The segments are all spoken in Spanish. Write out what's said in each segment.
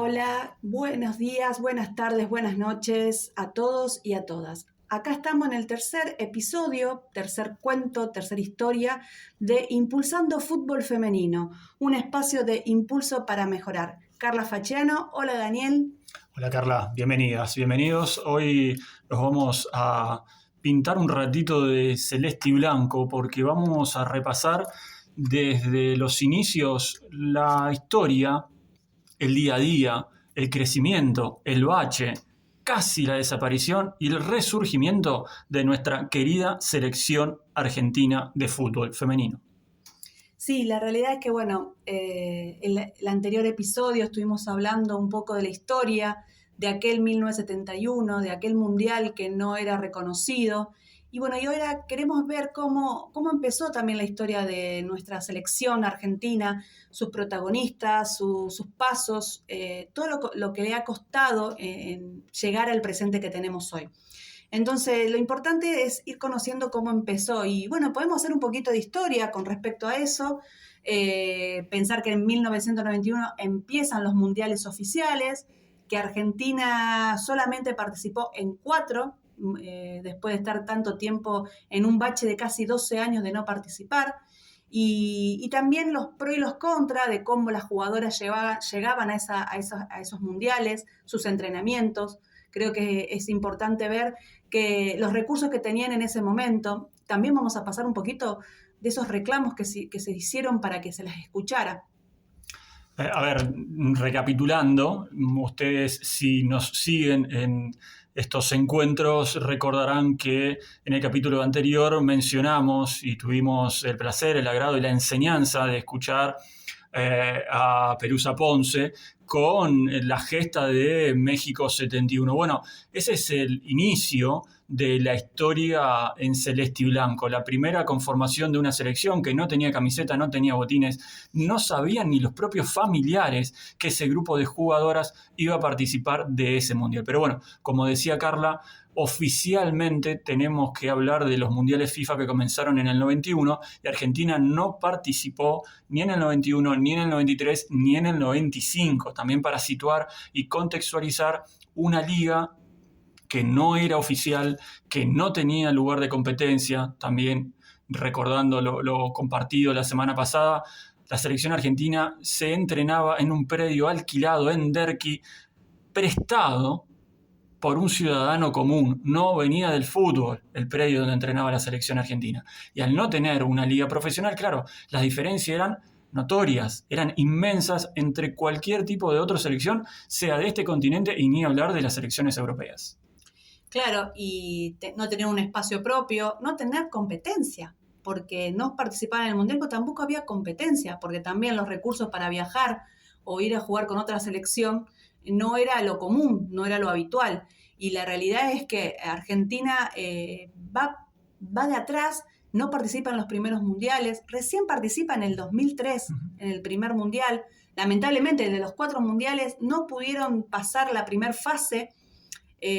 Hola, buenos días, buenas tardes, buenas noches a todos y a todas. Acá estamos en el tercer episodio, tercer cuento, tercera historia de Impulsando Fútbol Femenino, un espacio de impulso para mejorar. Carla Facciano, hola Daniel. Hola Carla, bienvenidas, bienvenidos. Hoy nos vamos a pintar un ratito de celeste y blanco porque vamos a repasar desde los inicios la historia, el día a día, el crecimiento, el bache, casi la desaparición y el resurgimiento de nuestra querida selección argentina de fútbol femenino. Sí, la realidad es que, en el anterior episodio estuvimos hablando un poco de la historia de aquel 1971, de aquel mundial que no era reconocido. Y ahora queremos ver cómo empezó también la historia de nuestra selección argentina, sus protagonistas, sus pasos, todo lo que le ha costado en llegar al presente que tenemos hoy. Entonces, lo importante es ir conociendo cómo empezó y podemos hacer un poquito de historia con respecto a eso, pensar que en 1991 empiezan los mundiales oficiales, que Argentina solamente participó en 4, después de estar tanto tiempo en un bache de casi 12 años de no participar, y también los pros y los contras de cómo las jugadoras llegaban a esos mundiales, sus entrenamientos. Creo que es importante ver que los recursos que tenían en ese momento, también vamos a pasar un poquito de esos reclamos que se hicieron para que se las escuchara. Recapitulando, ustedes si nos siguen en estos encuentros recordarán que en el capítulo anterior mencionamos y tuvimos el placer, el agrado y la enseñanza de escuchar a Pelusa Ponce con la gesta de México 71. Bueno, ese es el inicio de la historia en celeste y blanco, la primera conformación de una selección que no tenía camiseta, no tenía botines, no sabían ni los propios familiares que ese grupo de jugadoras iba a participar de ese mundial. Pero bueno, como decía Carla, oficialmente tenemos que hablar de los mundiales FIFA que comenzaron en el 91 y Argentina no participó ni en el 91, ni en el 93, ni en el 95. También para situar y contextualizar una liga que no era oficial, que no tenía lugar de competencia. También recordando lo compartido la semana pasada, la selección argentina se entrenaba en un predio alquilado en Derqui, prestado por un ciudadano común, no venía del fútbol el predio donde entrenaba la selección argentina. Y al no tener una liga profesional, claro, las diferencias eran notorias, eran inmensas entre cualquier tipo de otra selección, sea de este continente y ni hablar de las selecciones europeas. Claro, y no tener un espacio propio, no tener competencia, porque no participar en el Mundial, pero tampoco había competencia, porque también los recursos para viajar o ir a jugar con otra selección no era lo común, no era lo habitual. Y la realidad es que Argentina va de atrás, no participa en los primeros mundiales, recién participa en el 2003, en el primer mundial. Lamentablemente, de los 4 mundiales no pudieron pasar la primera fase.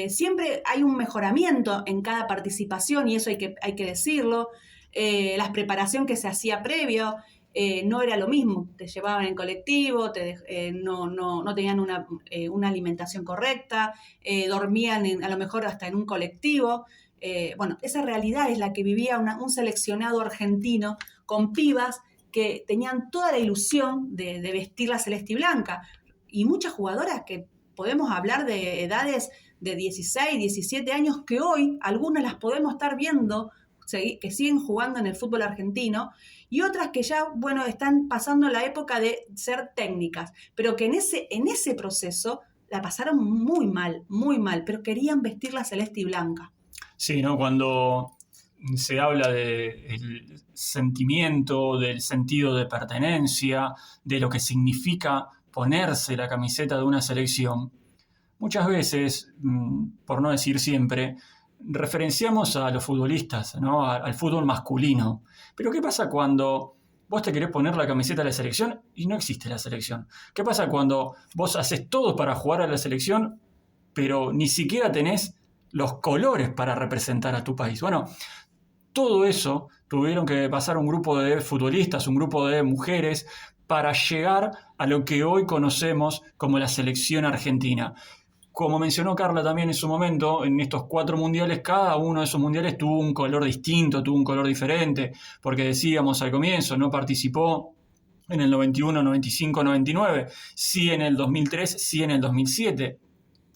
Siempre hay un mejoramiento en cada participación y eso hay que decirlo. La preparación que se hacía previo no era lo mismo. Te llevaban en colectivo, no tenían una alimentación correcta, dormían a lo mejor hasta en un colectivo. Esa realidad es la que vivía un seleccionado argentino con pibas que tenían toda la ilusión de vestir la celeste y blanca. Y muchas jugadoras que podemos hablar de edades de 16, 17 años que hoy algunas las podemos estar viendo que siguen jugando en el fútbol argentino y otras que ya, están pasando la época de ser técnicas, pero que en ese proceso la pasaron muy mal, pero querían vestir la celeste y blanca. Sí, ¿no? Cuando se habla del sentimiento, del sentido de pertenencia, de lo que significa ponerse la camiseta de una selección, muchas veces, por no decir siempre, referenciamos a los futbolistas, ¿no? Al fútbol masculino. Pero ¿qué pasa cuando vos te querés poner la camiseta de la selección y no existe la selección? ¿Qué pasa cuando vos haces todo para jugar a la selección, pero ni siquiera tenés los colores para representar a tu país? Bueno, todo eso tuvieron que pasar un grupo de futbolistas, un grupo de mujeres, para llegar a lo que hoy conocemos como la selección argentina. Como mencionó Carla también en su momento, en estos 4 mundiales, cada uno de esos mundiales tuvo un color distinto, tuvo un color diferente, porque decíamos al comienzo, no participó en el 91, 95, 99, sí en el 2003, sí en el 2007.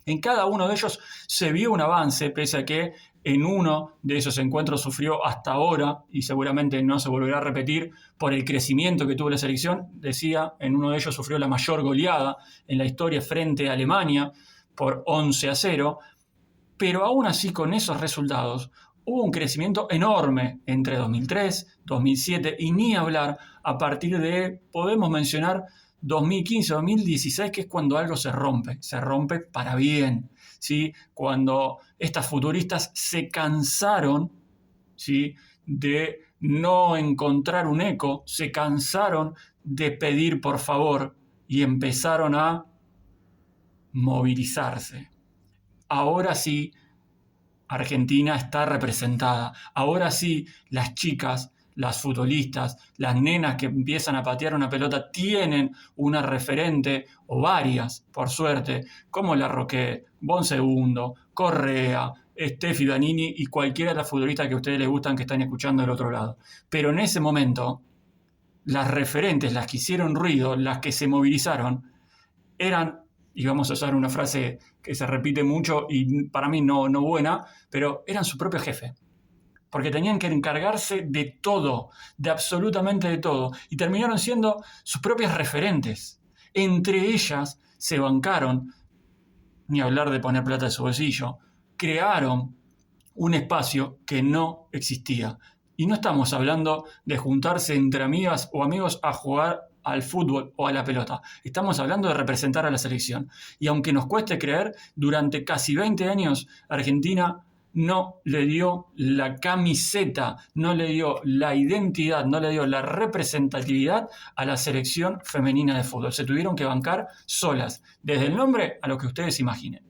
En cada uno de ellos se vio un avance, pese a que en uno de esos encuentros sufrió hasta ahora, y seguramente no se volverá a repetir, por el crecimiento que tuvo la selección. Decía, en uno de ellos sufrió la mayor goleada en la historia frente a Alemania por 11-0, pero aún así con esos resultados hubo un crecimiento enorme entre 2003, 2007 y ni hablar a partir de, podemos mencionar, 2015, 2016, que es cuando algo se rompe para bien, ¿sí? Cuando estas futuristas se cansaron, ¿sí?, de no encontrar un eco, se cansaron de pedir por favor y empezaron a movilizarse. Ahora sí, Argentina está representada. Ahora sí, las chicas, las futbolistas, las nenas que empiezan a patear una pelota tienen una referente, o varias, por suerte, como la Roquet, Bonsegundo, Correa, Steffi Vanini y cualquiera de las futbolistas que a ustedes les gustan que están escuchando del otro lado. Pero en ese momento, las referentes, las que hicieron ruido, las que se movilizaron, eran, y vamos a usar una frase que se repite mucho y para mí no buena, pero eran su propio jefe. Porque tenían que encargarse de todo, de absolutamente de todo, y terminaron siendo sus propias referentes. Entre ellas se bancaron, ni hablar de poner plata de su bolsillo, crearon un espacio que no existía. Y no estamos hablando de juntarse entre amigas o amigos a jugar al fútbol o a la pelota. Estamos hablando de representar a la selección. Y aunque nos cueste creer, durante casi 20 años Argentina no le dio la camiseta, no le dio la identidad, no le dio la representatividad a la selección femenina de fútbol. Se tuvieron que bancar solas, desde el nombre a lo que ustedes imaginen.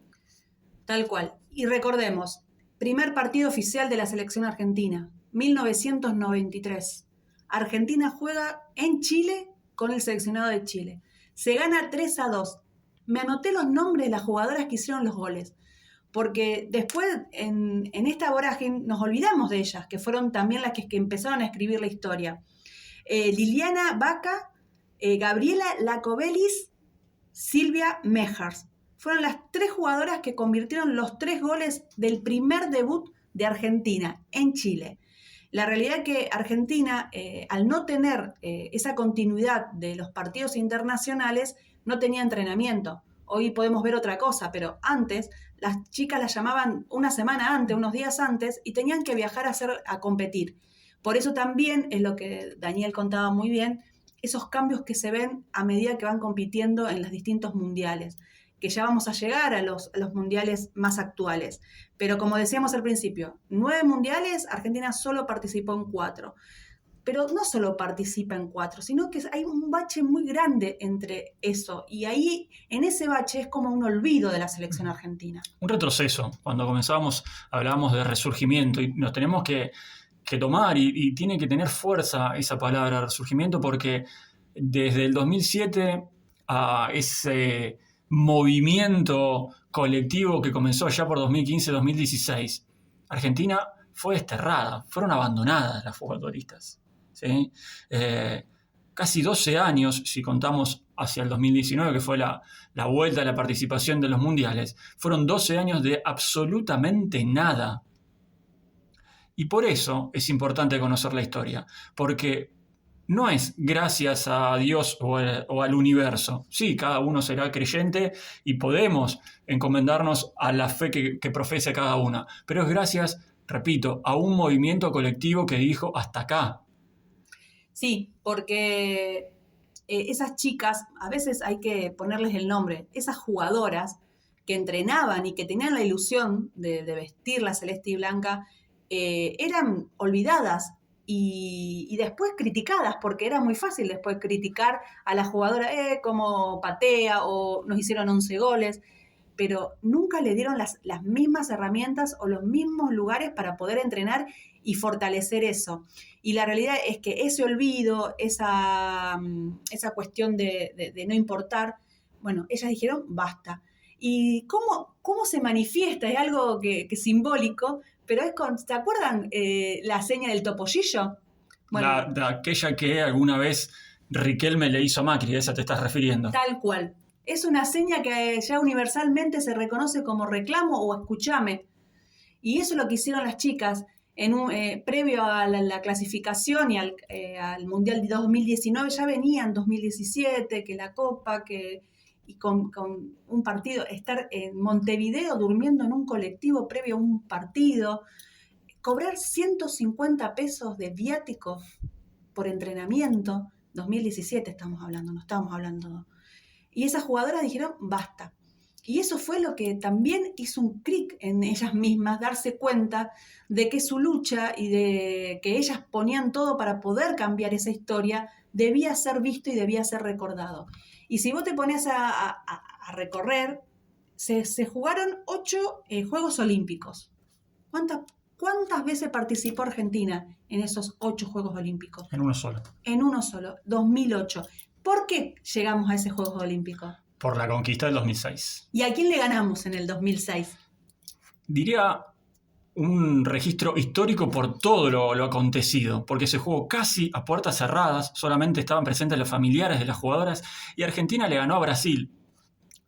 Tal cual. Y recordemos, primer partido oficial de la selección argentina, 1993. Argentina juega en Chile con el seleccionado de Chile. Se gana 3-2. Me anoté los nombres de las jugadoras que hicieron los goles, porque después en esta vorágine nos olvidamos de ellas, que fueron también las que empezaron a escribir la historia. Liliana Vaca, Gabriela Lacobelis, Silvia Mejers. Fueron las 3 jugadoras que convirtieron los 3 goles del primer debut de Argentina en Chile. La realidad es que Argentina, al no tener esa continuidad de los partidos internacionales, no tenía entrenamiento. Hoy podemos ver otra cosa, pero antes las chicas las llamaban una semana antes, unos días antes, y tenían que viajar a competir. Por eso también es lo que Daniel contaba muy bien, esos cambios que se ven a medida que van compitiendo en los distintos mundiales, que ya vamos a llegar a los mundiales más actuales. Pero como decíamos al principio, 9 mundiales, Argentina solo participó en 4. Pero no solo participa en 4, sino que hay un bache muy grande entre eso. Y ahí, en ese bache, es como un olvido de la selección argentina. Un retroceso. Cuando comenzábamos, hablábamos de resurgimiento y nos tenemos que tomar y tiene que tener fuerza esa palabra, resurgimiento, porque desde el 2007 a ese movimiento colectivo que comenzó ya por 2015-2016, Argentina fue desterrada, fueron abandonadas las futbolistas, ¿sí? Casi 12 años, si contamos hacia el 2019, que fue la vuelta a la participación de los mundiales, fueron 12 años de absolutamente nada. Y por eso es importante conocer la historia, porque no es gracias a Dios o al universo. Sí, cada uno será creyente y podemos encomendarnos a la fe que profese cada una, pero es gracias, repito, a un movimiento colectivo que dijo hasta acá. Sí, porque esas chicas, a veces hay que ponerles el nombre, esas jugadoras que entrenaban y que tenían la ilusión de vestir la celeste y blanca, eran olvidadas y después criticadas, porque era muy fácil después criticar a la jugadora como patea o nos hicieron 11 goles. pero nunca le dieron las mismas herramientas o los mismos lugares para poder entrenar y fortalecer eso. Y la realidad es que ese olvido, esa cuestión de no importar, bueno, ellas dijeron basta. ¿Y cómo se manifiesta? Es algo que simbólico, pero es ¿te acuerdan la seña del topollillo? Bueno, de aquella que alguna vez Riquelme le hizo a Macri, ¿a esa te estás refiriendo? Tal cual. Es una seña que ya universalmente se reconoce como reclamo o escuchame. Y eso es lo que hicieron las chicas previo a la clasificación y al Mundial de 2019. Ya venían 2017, que la Copa, y con un partido, estar en Montevideo durmiendo en un colectivo previo a un partido, cobrar 150 pesos de viáticos por entrenamiento. 2017 estamos hablando, no estamos hablando. Y esas jugadoras dijeron, basta. Y eso fue lo que también hizo un clic en ellas mismas, darse cuenta de que su lucha y de que ellas ponían todo para poder cambiar esa historia, debía ser visto y debía ser recordado. Y si vos te pones a recorrer, se jugaron 8 Juegos Olímpicos. ¿Cuántas veces participó Argentina en esos 8 Juegos Olímpicos? En uno solo. En uno solo, 2008. ¿Por qué llegamos a ese Juegos Olímpicos? Por la conquista del 2006. ¿Y a quién le ganamos en el 2006? Diría un registro histórico por todo lo acontecido, porque se jugó casi a puertas cerradas, solamente estaban presentes los familiares de las jugadoras, y Argentina le ganó a Brasil,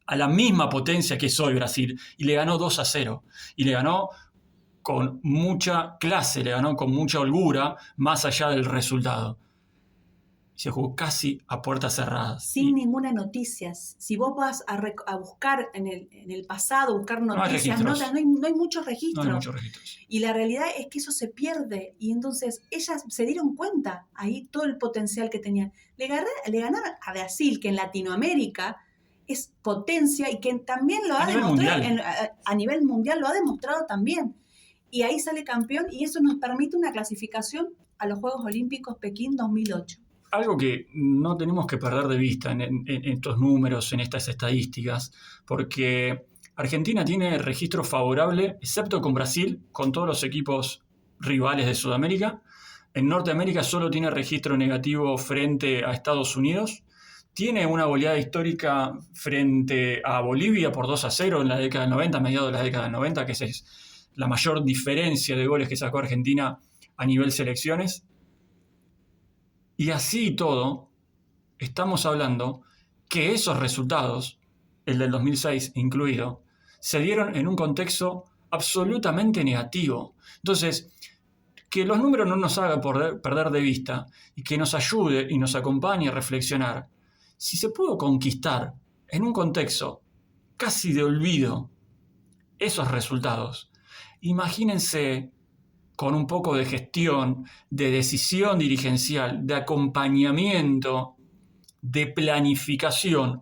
a la misma potencia que es hoy Brasil, y le ganó 2-0, y le ganó con mucha clase, le ganó con mucha holgura, más allá del resultado. Se jugó casi a puertas cerradas. Sin ninguna noticia. Si vos vas a buscar en el pasado, buscar noticias, no hay muchos registros. No hay muchos registros. Y la realidad es que eso se pierde. Y entonces ellas se dieron cuenta ahí todo el potencial que tenían. Le ganaron a Brasil, que en Latinoamérica es potencia y que también lo ha demostrado a nivel mundial, lo ha demostrado también. Y ahí sale campeón y eso nos permite una clasificación a los Juegos Olímpicos Pekín 2008. Algo que no tenemos que perder de vista en estos números, en estas estadísticas, porque Argentina tiene registro favorable, excepto con Brasil, con todos los equipos rivales de Sudamérica. En Norteamérica solo tiene registro negativo frente a Estados Unidos. Tiene una goleada histórica frente a Bolivia por 2-0 en la década del 90, a mediados de la década del 90, que es la mayor diferencia de goles que sacó Argentina a nivel selecciones. Y así y todo, estamos hablando que esos resultados, el del 2006 incluido, se dieron en un contexto absolutamente negativo. Entonces, que los números no nos hagan perder de vista y que nos ayude y nos acompañe a reflexionar. Si se pudo conquistar en un contexto casi de olvido esos resultados, imagínense con un poco de gestión, de decisión dirigencial, de acompañamiento, de planificación,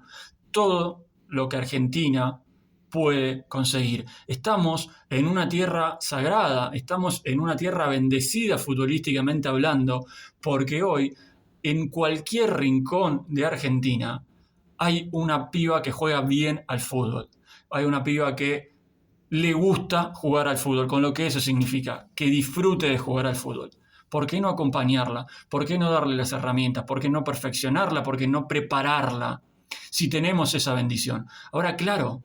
todo lo que Argentina puede conseguir. Estamos en una tierra sagrada, estamos en una tierra bendecida futbolísticamente hablando, porque hoy en cualquier rincón de Argentina hay una piba que juega bien al fútbol, hay una piba que le gusta jugar al fútbol, con lo que eso significa, que disfrute de jugar al fútbol. ¿Por qué no acompañarla? ¿Por qué no darle las herramientas? ¿Por qué no perfeccionarla? ¿Por qué no prepararla? Si tenemos esa bendición. Ahora, claro,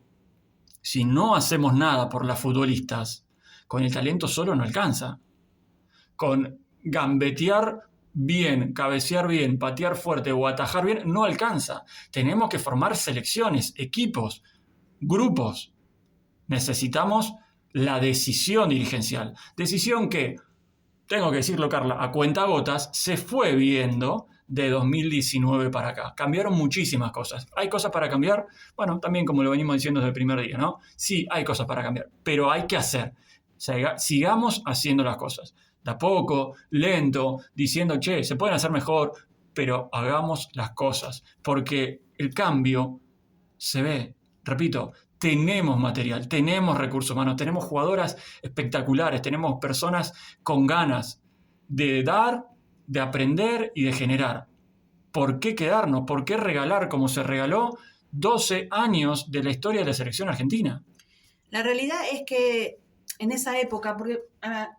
si no hacemos nada por las futbolistas, con el talento solo no alcanza. Con gambetear bien, cabecear bien, patear fuerte o atajar bien, no alcanza. Tenemos que formar selecciones, equipos, grupos. Necesitamos la decisión dirigencial. Decisión que, tengo que decirlo, Carla, a cuentagotas se fue viendo de 2019 para acá. Cambiaron muchísimas cosas. ¿Hay cosas para cambiar? Bueno, también como lo venimos diciendo desde el primer día, ¿no? Sí, hay cosas para cambiar, pero hay que hacer. Sigamos haciendo las cosas. De a poco, lento, diciendo, che, se pueden hacer mejor, pero hagamos las cosas. Porque el cambio se ve, repito, tenemos material, tenemos recursos humanos, tenemos jugadoras espectaculares, tenemos personas con ganas de dar, de aprender y de generar. ¿Por qué quedarnos? ¿Por qué regalar como se regaló 12 años de la historia de la selección argentina. La realidad es que en esa época, porque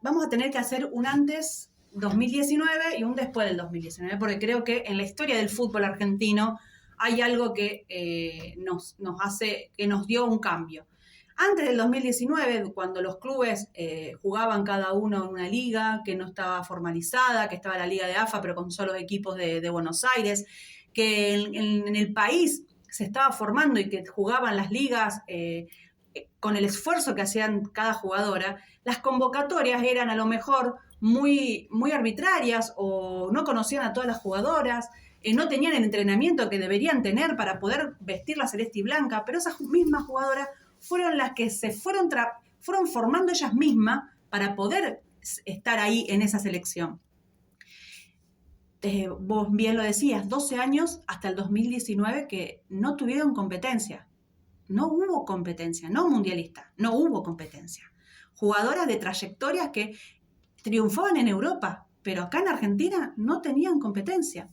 vamos a tener que hacer un antes 2019 y un después del 2019, porque creo que en la historia del fútbol argentino hay algo que nos hace, que nos dio un cambio. Antes del 2019, cuando los clubes jugaban cada uno en una liga que no estaba formalizada, que estaba la Liga de AFA, pero con solo equipos de Buenos Aires, que en el país se estaba formando y que jugaban las ligas con el esfuerzo que hacían cada jugadora, las convocatorias eran a lo mejor muy, muy arbitrarias o no conocían a todas las jugadoras, no tenían el entrenamiento que deberían tener para poder vestir la celeste y blanca, pero esas mismas jugadoras fueron las que se fueron formando ellas mismas para poder estar ahí en esa selección. Vos bien lo decías, 12 años hasta el 2019 que no tuvieron competencia. No hubo competencia, no mundialista, no hubo competencia. Jugadoras de trayectorias que triunfaban en Europa, pero acá en Argentina no tenían competencia.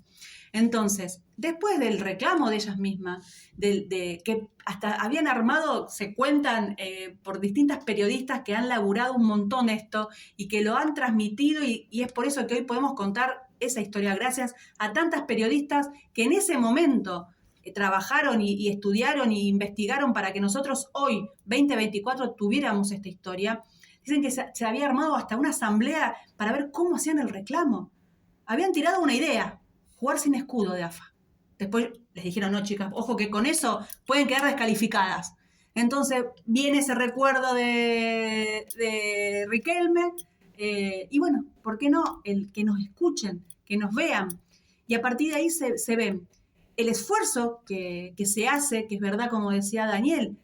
Entonces, después del reclamo de ellas mismas, de que hasta habían armado, se cuentan por distintas periodistas que han laburado un montón esto y que lo han transmitido y es por eso que hoy podemos contar esa historia, gracias a tantas periodistas que en ese momento trabajaron y estudiaron y investigaron para que nosotros hoy, 2024, tuviéramos esta historia. Dicen que se había armado hasta una asamblea para ver cómo hacían el reclamo. Habían tirado una idea, jugar sin escudo de AFA. Después les dijeron, no, chicas, ojo que con eso pueden quedar descalificadas. Entonces viene ese recuerdo de Riquelme y bueno, ¿por qué no? Que nos escuchen, que nos vean. Y a partir de ahí se ven el esfuerzo que se hace, que es verdad, como decía Daniel,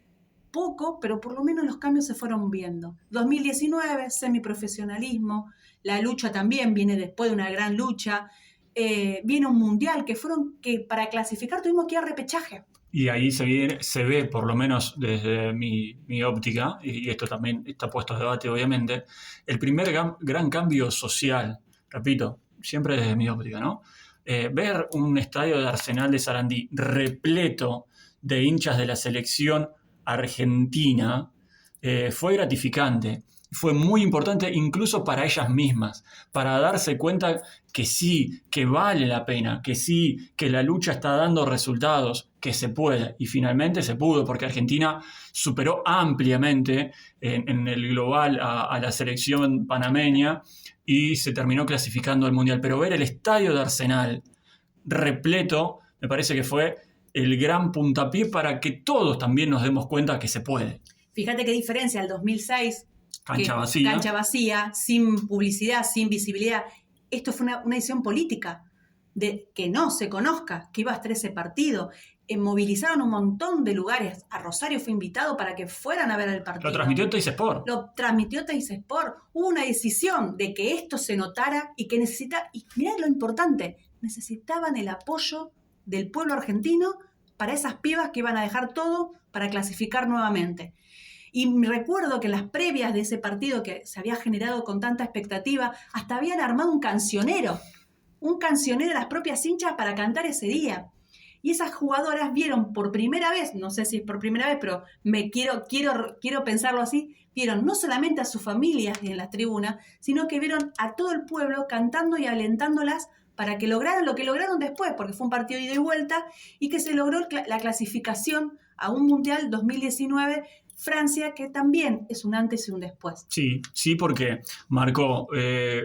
poco, pero por lo menos los cambios se fueron viendo. 2019, semiprofesionalismo, la lucha también viene después de una gran lucha, viene un mundial que para clasificar tuvimos que ir a repechaje. Y ahí se ve, por lo menos desde mi óptica, y esto también está puesto a debate obviamente, el primer gran cambio social, repito, siempre desde mi óptica, ¿no? Ver un estadio de Arsenal de Sarandí repleto de hinchas de la selección argentina fue gratificante. Fue muy importante incluso para ellas mismas, para darse cuenta que sí, que vale la pena, que sí, que la lucha está dando resultados, que se puede. Y finalmente se pudo, porque Argentina superó ampliamente en el global a la selección panameña y se terminó clasificando al Mundial. Pero ver el estadio de Arsenal repleto, me parece que fue el gran puntapié para que todos también nos demos cuenta que se puede. Fíjate qué diferencia, el 2006... Cancha vacía, sin publicidad, sin visibilidad. Esto fue una decisión política, de que no se conozca, que iba a estar ese partido. Movilizaron un montón de lugares. A Rosario fue invitado para que fueran a ver el partido. Lo transmitió Teis Sport. Hubo una decisión de que esto se notara y que y mirá lo importante, necesitaban el apoyo del pueblo argentino para esas pibas que iban a dejar todo para clasificar nuevamente. Y me recuerdo que en las previas de ese partido que se había generado con tanta expectativa, hasta habían armado un cancionero a las propias hinchas para cantar ese día. Y esas jugadoras vieron por primera vez, no sé si es por primera vez, pero quiero pensarlo así, vieron no solamente a sus familias en las tribunas, sino que vieron a todo el pueblo cantando y alentándolas para que lograran lo que lograron después, porque fue un partido de ida y vuelta, y que se logró la clasificación a un Mundial 2019 Francia, que también es un antes y un después. Sí, porque marcó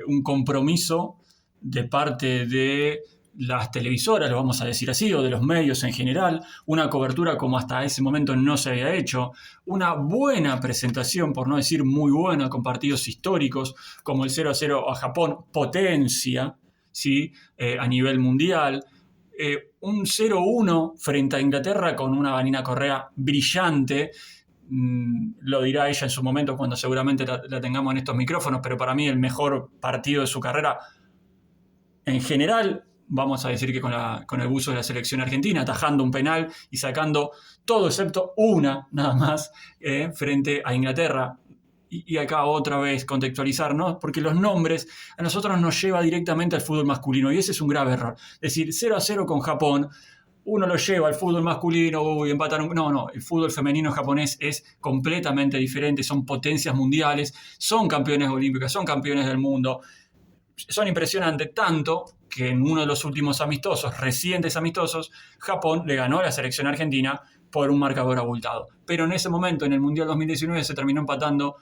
un compromiso de parte de las televisoras, lo vamos a decir así, o de los medios en general, una cobertura como hasta ese momento no se había hecho, una buena presentación, por no decir muy buena, con partidos históricos, como el 0-0 a Japón, potencia, ¿sí? A nivel mundial, un 0-1 frente a Inglaterra con una Vanina Correa brillante. Lo dirá ella en su momento cuando seguramente la tengamos en estos micrófonos, pero para mí el mejor partido de su carrera en general, vamos a decir que con el buzo de la selección argentina, atajando un penal y sacando todo excepto una nada más frente a Inglaterra. Y acá otra vez contextualizarnos, porque los nombres a nosotros nos lleva directamente al fútbol masculino y ese es un grave error. Es decir, 0-0 con Japón, uno lo lleva al fútbol masculino, empatan. No, el fútbol femenino japonés es completamente diferente, son potencias mundiales, son campeones olímpicas, son campeones del mundo, son impresionantes, tanto que en uno de los últimos recientes amistosos, Japón le ganó a la selección argentina por un marcador abultado. Pero en ese momento, en el Mundial 2019, se terminó empatando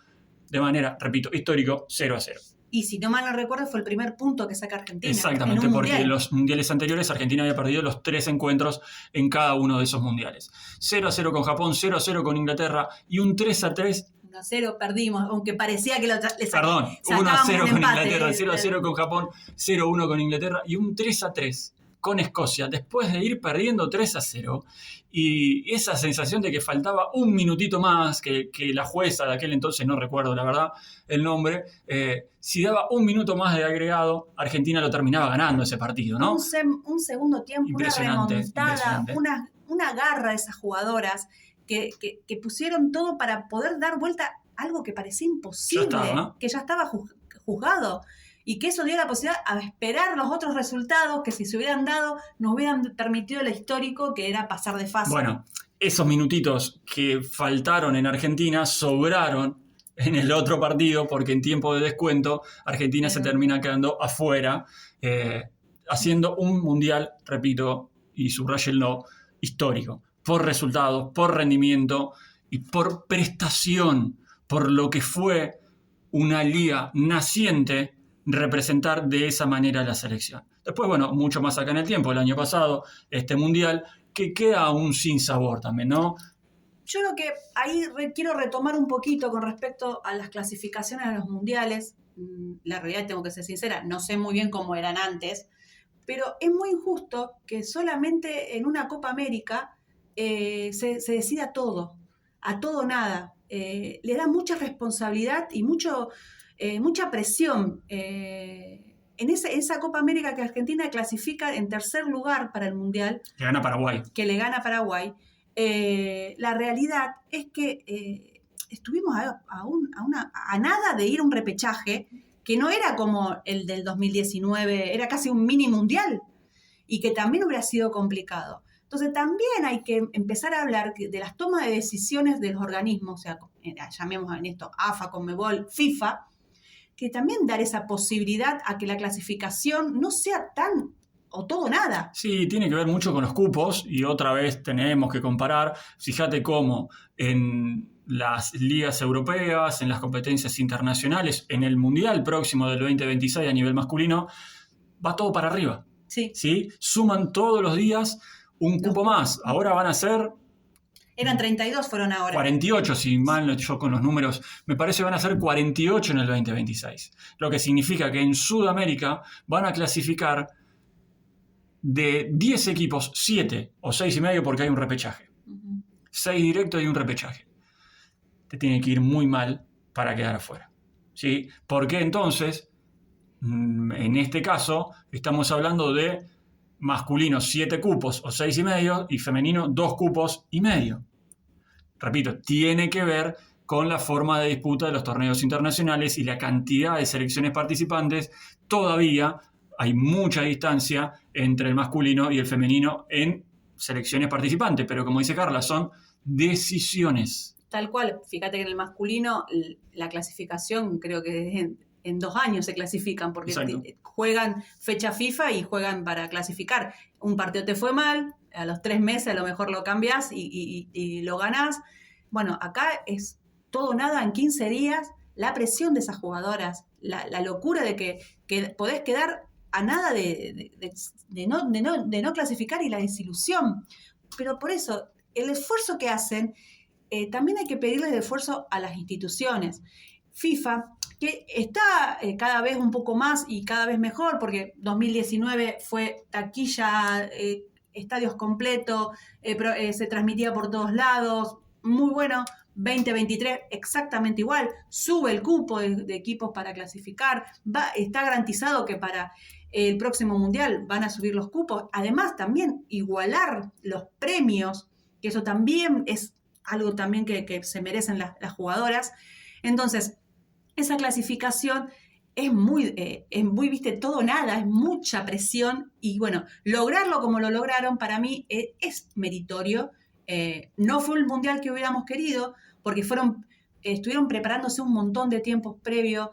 de manera, repito, histórico, 0-0. Y si no mal no recuerdo, fue el primer punto que saca Argentina. Exactamente, porque en los mundiales anteriores Argentina había perdido los 3 encuentros en cada uno de esos mundiales. 0-0 con Japón, 0-0 con Inglaterra y un 3-3. 1-0 perdimos, aunque parecía que le Perdón, 1-0 con Inglaterra, 0-0 con Japón, 0-1 con Inglaterra y un 3-3 con Escocia, después de ir perdiendo 3-0, y esa sensación de que faltaba un minutito más, que la jueza de aquel entonces, no recuerdo la verdad el nombre, si daba un minuto más de agregado, Argentina lo terminaba ganando ese partido, ¿no? Un segundo tiempo, una remontada, una garra de esas jugadoras que pusieron todo para poder dar vuelta a algo que parecía imposible, que ya estaba juzgado. Y que eso dio la posibilidad a esperar los otros resultados que si se hubieran dado nos hubieran permitido el histórico que era pasar de fase. Bueno, esos minutitos que faltaron en Argentina sobraron en el otro partido porque en tiempo de descuento Argentina se termina quedando afuera, haciendo un mundial, repito, y subrayenlo, histórico, por resultados, por rendimiento y por prestación, por lo que fue una liga naciente representar de esa manera a la selección. Después, bueno, mucho más acá en el tiempo, el año pasado, este mundial, que queda aún sin sabor también, ¿no? Yo creo que ahí quiero retomar un poquito con respecto a las clasificaciones a los mundiales. La realidad, tengo que ser sincera, no sé muy bien cómo eran antes, pero es muy injusto que solamente en una Copa América se decida todo, a todo nada. Le da mucha responsabilidad y mucha presión. En esa Copa América que Argentina clasifica en tercer lugar para el Mundial. Que gana Paraguay. La realidad es que estuvimos a nada de ir a un repechaje que no era como el del 2019, era casi un mini mundial y que también hubiera sido complicado. Entonces también hay que empezar a hablar de las tomas de decisiones de los organismos, o sea, llamemos en esto AFA, Conmebol, FIFA, que también dar esa posibilidad a que la clasificación no sea tan o todo o nada. Sí, tiene que ver mucho con los cupos y otra vez tenemos que comparar. Fíjate cómo en las ligas europeas, en las competencias internacionales, en el Mundial próximo del 2026 a nivel masculino, va todo para arriba. Sí. ¿Sí? Suman todos los días un cupo más. Ahora van a ser... Eran 32, fueron ahora. 48, si mal yo con los números, me parece que van a ser 48 en el 2026. Lo que significa que en Sudamérica van a clasificar de 10 equipos, 7 o 6,5 porque hay un repechaje. 6 directos y un repechaje. Te tiene que ir muy mal para quedar afuera. ¿Sí? Porque entonces, en este caso, estamos hablando de masculino 7 cupos o 6,5 y femenino 2 cupos y medio. Repito, tiene que ver con la forma de disputa de los torneos internacionales y la cantidad de selecciones participantes. Todavía hay mucha distancia entre el masculino y el femenino en selecciones participantes, pero como dice Carla, son decisiones. Tal cual, fíjate que en el masculino la clasificación creo que es en 2 años se clasifican, porque juegan fecha FIFA y juegan para clasificar. Un partido te fue mal, a los 3 meses a lo mejor lo cambias y lo ganás. Bueno, acá es todo nada en 15 días, la presión de esas jugadoras, la locura de que podés quedar a nada de no clasificar y la desilusión. Pero por eso, el esfuerzo que hacen, también hay que pedirle el esfuerzo a las instituciones. FIFA, que está cada vez un poco más y cada vez mejor, porque 2019 fue taquilla, estadios completos, se transmitía por todos lados, muy bueno. 2023 exactamente igual, sube el cupo de equipos para clasificar, está garantizado que para el próximo mundial van a subir los cupos, además también igualar los premios, que eso también es algo también que se merecen las jugadoras. Entonces, esa clasificación viste, todo o nada, es mucha presión y bueno, lograrlo como lo lograron para mí es meritorio. No fue el mundial que hubiéramos querido porque estuvieron preparándose un montón de tiempos previo.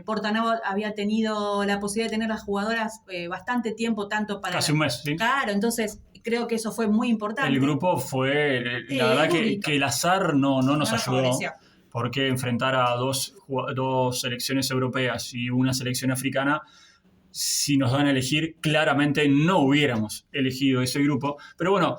Portanavo había tenido la posibilidad de tener las jugadoras bastante tiempo, tanto para... Casi un mes, ¿sí? Claro, entonces creo que eso fue muy importante. El grupo fue, la verdad que el azar no nos ayudó. Favoreció. Porque enfrentar a dos selecciones europeas y una selección africana, si nos dan a elegir, claramente no hubiéramos elegido ese grupo. Pero bueno,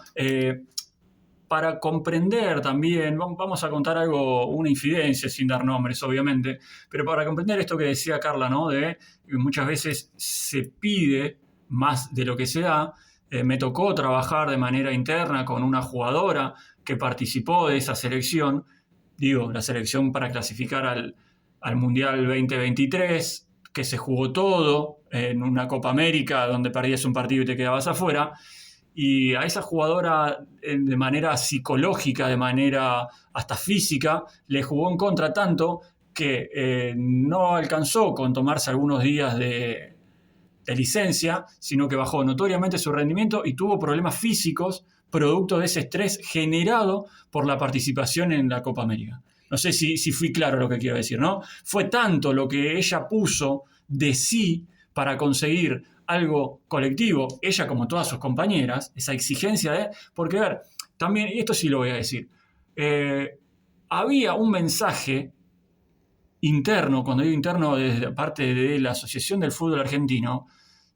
para comprender también, vamos a contar algo, una infidencia sin dar nombres, obviamente, pero para comprender esto que decía Carla, ¿no? De que muchas veces se pide más de lo que se da. Me tocó trabajar de manera interna con una jugadora que participó de esa selección, la selección para clasificar al Mundial 2023, que se jugó todo en una Copa América donde perdías un partido y te quedabas afuera. Y a esa jugadora, de manera psicológica, de manera hasta física, le jugó en contra tanto que no alcanzó con tomarse algunos días de licencia, sino que bajó notoriamente su rendimiento y tuvo problemas físicos producto de ese estrés generado por la participación en la Copa América. No sé si fui claro lo que quiero decir, ¿no? Fue tanto lo que ella puso de sí para conseguir algo colectivo, ella como todas sus compañeras, esa exigencia porque, a ver, también, y esto sí lo voy a decir, había un mensaje interno, cuando digo interno, desde parte de la Asociación del Fútbol Argentino,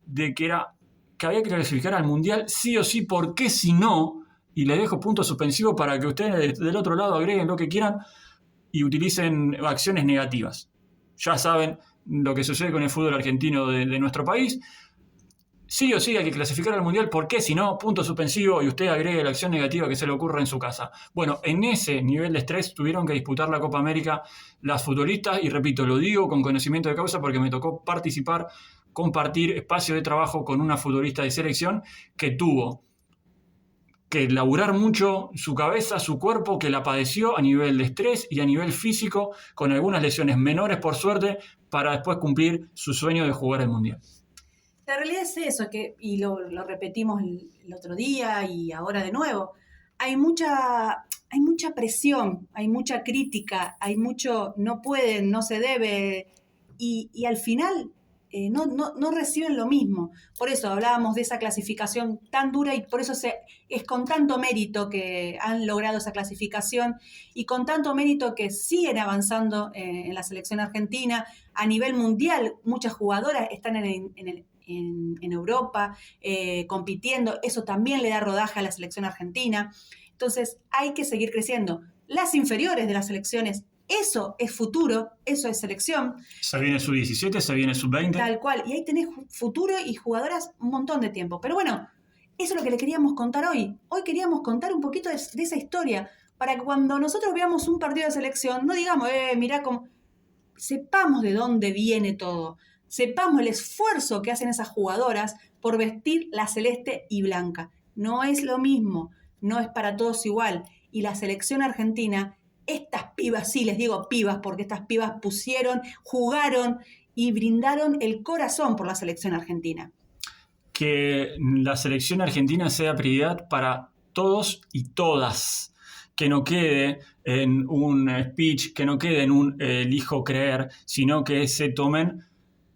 de que había que clasificar al Mundial sí o sí, porque si no, y le dejo punto suspensivo para que ustedes del otro lado agreguen lo que quieran y utilicen acciones negativas. Ya saben lo que sucede con el fútbol argentino de nuestro país. Sí o sí hay que clasificar al Mundial, porque si no, punto suspensivo, y usted agregue la acción negativa que se le ocurra en su casa. Bueno, en ese nivel de estrés tuvieron que disputar la Copa América las futbolistas, y repito, lo digo con conocimiento de causa porque me tocó participar, compartir espacio de trabajo con una futbolista de selección que tuvo que laburar mucho su cabeza, su cuerpo, que la padeció a nivel de estrés y a nivel físico, con algunas lesiones menores por suerte, para después cumplir su sueño de jugar el Mundial. La realidad es eso, y lo repetimos el otro día y ahora de nuevo, hay mucha presión, hay mucha crítica, hay mucho no pueden, no se debe, y al final no reciben lo mismo. Por eso hablábamos de esa clasificación tan dura y por eso es con tanto mérito que han logrado esa clasificación y con tanto mérito que siguen avanzando en la selección argentina. A nivel mundial, muchas jugadoras están en Europa compitiendo. Eso también le da rodaje a la selección argentina. Entonces hay que seguir creciendo. Las inferiores de las selecciones, eso es futuro, eso es selección. Se viene sub-17, se viene sub-20. Tal cual, y ahí tenés futuro y jugadoras un montón de tiempo. Pero bueno, eso es lo que le queríamos contar hoy. Hoy queríamos contar un poquito de esa historia, para que cuando nosotros veamos un partido de selección, no digamos, mirá cómo... Sepamos de dónde viene todo. Sepamos el esfuerzo que hacen esas jugadoras por vestir la celeste y blanca. No es lo mismo, no es para todos igual. Y la selección argentina, estas pibas, sí les digo pibas, porque estas pibas jugaron y brindaron el corazón por la selección argentina. Que la selección argentina sea prioridad para todos y todas. Que no quede en un speech, que no quede en un elijo creer, sino que se tomen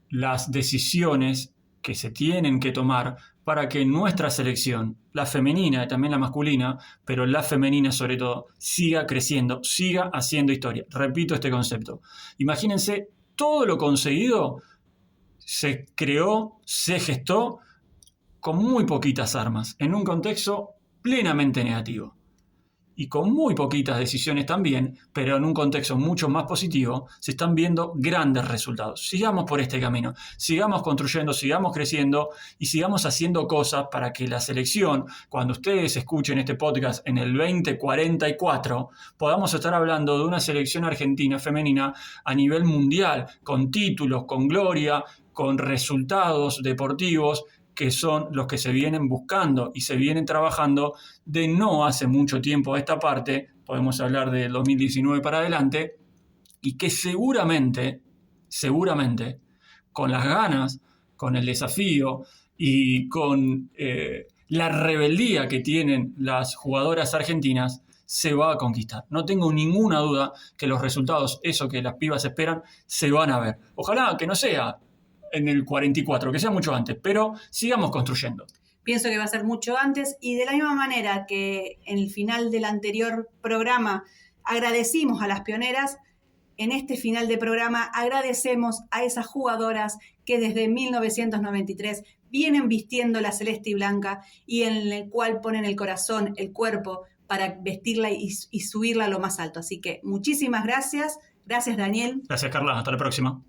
las decisiones que se tienen que tomar para que nuestra selección, la femenina y también la masculina, pero la femenina sobre todo, siga creciendo, siga haciendo historia. Repito este concepto. Imagínense, todo lo conseguido se creó, se gestó con muy poquitas armas, en un contexto plenamente negativo. Y con muy poquitas decisiones también, pero en un contexto mucho más positivo, se están viendo grandes resultados. Sigamos por este camino, sigamos construyendo, sigamos creciendo y sigamos haciendo cosas para que la selección, cuando ustedes escuchen este podcast en el 2044, podamos estar hablando de una selección argentina femenina a nivel mundial, con títulos, con gloria, con resultados deportivos, que son los que se vienen buscando y se vienen trabajando de no hace mucho tiempo a esta parte, podemos hablar del 2019 para adelante, y que seguramente seguramente, con las ganas, con el desafío y con la rebeldía que tienen las jugadoras argentinas, se va a conquistar. No tengo ninguna duda que los resultados, eso que las pibas esperan, se van a ver. Ojalá que no sea en el 44, que sea mucho antes, pero sigamos construyendo. Pienso que va a ser mucho antes, y de la misma manera que en el final del anterior programa agradecimos a las pioneras, en este final de programa agradecemos a esas jugadoras que desde 1993 vienen vistiendo la celeste y blanca, y en el cual ponen el corazón, el cuerpo, para vestirla y subirla a lo más alto. Así que muchísimas gracias. Gracias, Daniel. Gracias, Carla. Hasta la próxima.